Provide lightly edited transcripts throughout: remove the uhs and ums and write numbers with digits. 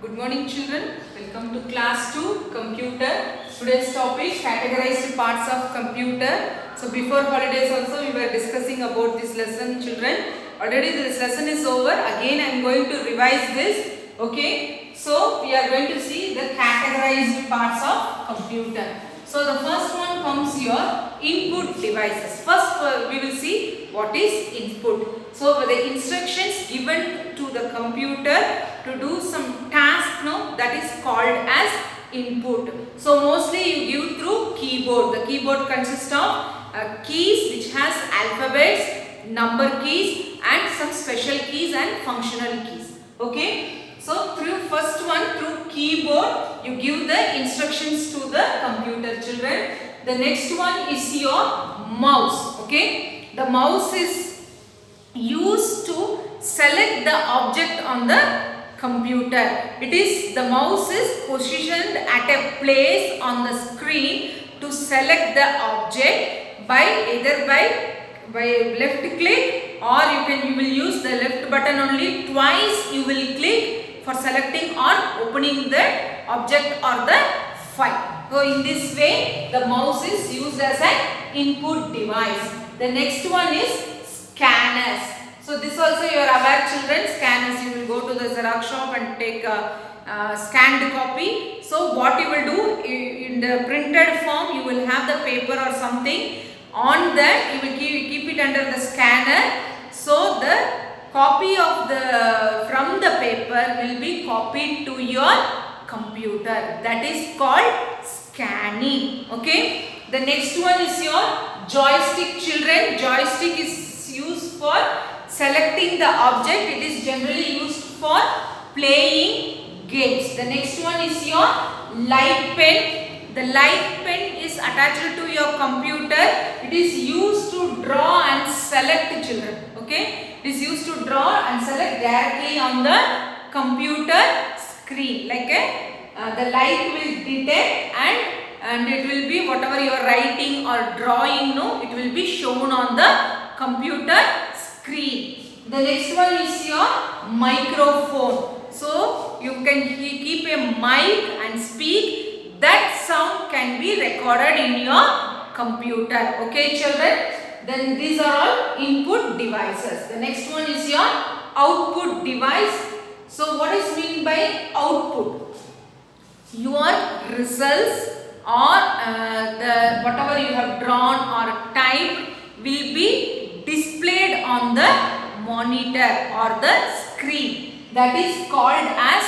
Good morning children. Welcome to class 2 computer. Today's topic categorized parts of computer. So before holidays also we were discussing about this lesson children. Already this lesson is over. Again I am going to revise this. Okay. So we are going to see the categorized parts of computer. So the first one comes your input devices. First we will see what is input. So the instructions given to the computer to do some task that is called as input. So mostly you give through keyboard. The keyboard consists of keys which has alphabets, number keys and some special keys and functional keys. Okay. So first one through keyboard you give the instructions to the computer children. The next one is your mouse. Okay. The mouse is used to select the object on the computer. The mouse is positioned at a place on the screen to select the object either by left click, or you will use the left button only. Twice you will click for selecting or opening the object or the file. So in this way the mouse is used as an input device. The next one is scanners. So this also you are aware children, scanners. You will go to the Xerox shop and take a scanned copy. So what you will do, in the printed form you will have the paper or something. On that you will keep it under the scanner. So the copy of from the paper will be copied to your computer. That is called scanning. Okay. The next one is your joystick children. Joystick is used for selecting the object. It is generally used for playing games. The next one is your light pen. The light pen is attached to your computer. It is used to draw and select children. Okay. It is used to draw and select directly on the computer screen. Like the light will detect and it will be whatever you are writing or drawing, it will be shown on the computer screen. The next one is your microphone. So you can keep a mic and speak. That sound can be recorded in your computer. Okay children. Then these are all input devices. The next one is your output device. So what is mean by output? Your results or whatever you have drawn or typed will be displayed on the monitor or the screen. That is called as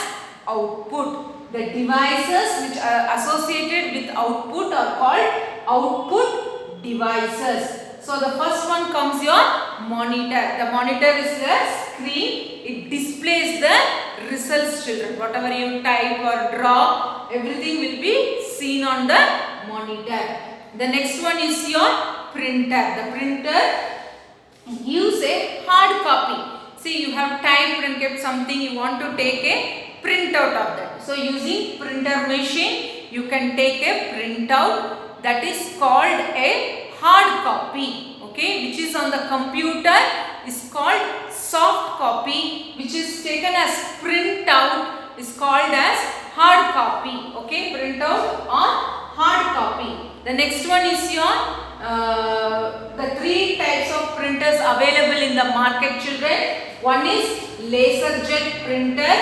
output. The devices which are associated with output are called output devices. So the first one comes your monitor. The monitor is the screen. It displays the results children. Whatever you type or draw, everything will be seen on the monitor. The next one is your printer. The printer gives a hard copy. See, you have typed and kept something, you want to take a printout of that. So using printer machine you can take a printout. That is called a hard copy. Okay, which is on the computer is called soft copy, which is taken as printout is called as hard copy. Okay, printout or hard copy. The next one is your the three types of printers available in the market children. One is laserjet printer,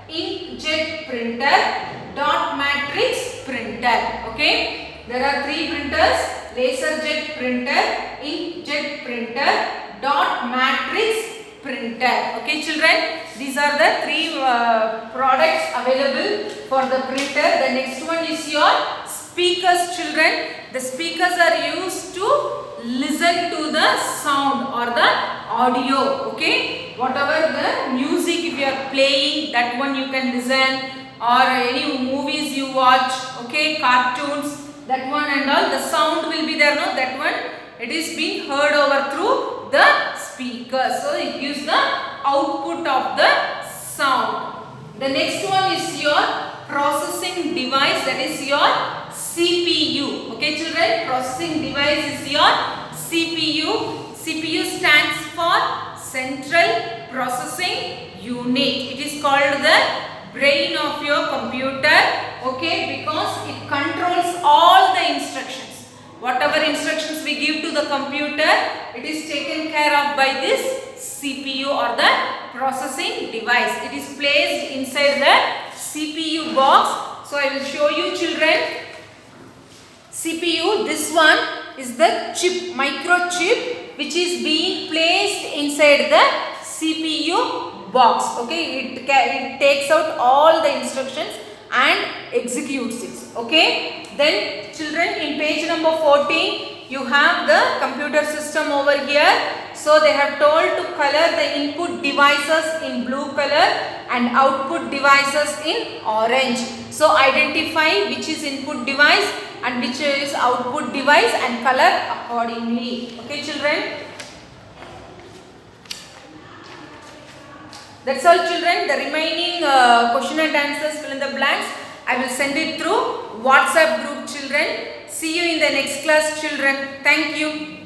inkjet printer, dot matrix printer. Okay, there are three printers: laserjet printer, inkjet printer, dot matrix printer. Okay children, these are the three products available for the printer. The next one is your speakers children. The speakers are used to listen to the sound or the audio. Okay, whatever the music if you are playing, that one you can listen, or any movies you watch, okay, cartoons, that one and all, the sound will be there, no, that one it is being heard over through the speaker. So it gives the output of the sound. The next one is your processing device, that is your CPU. Okay children, processing device is your CPU. CPU stands for Central Processing Unit. It is called the brain of your computer, okay, because it controls all the instructions. Whatever instructions we give to the computer, it is taken care of by this CPU or the processing device. It is placed inside the CPU box. So I will show you children. CPU, this one is the chip, microchip, which is being placed inside the CPU box. Okay, it takes out all the instructions and executes it. Okay, then children, in page number 14 you have the computer system over here. So they have told to color the input devices in blue color and output devices in orange. So identify which is input device and which is output device and color accordingly. Okay children. That's all children. The remaining question and answers, fill in the blanks, I will send it through WhatsApp group children. See you in the next class children. Thank you.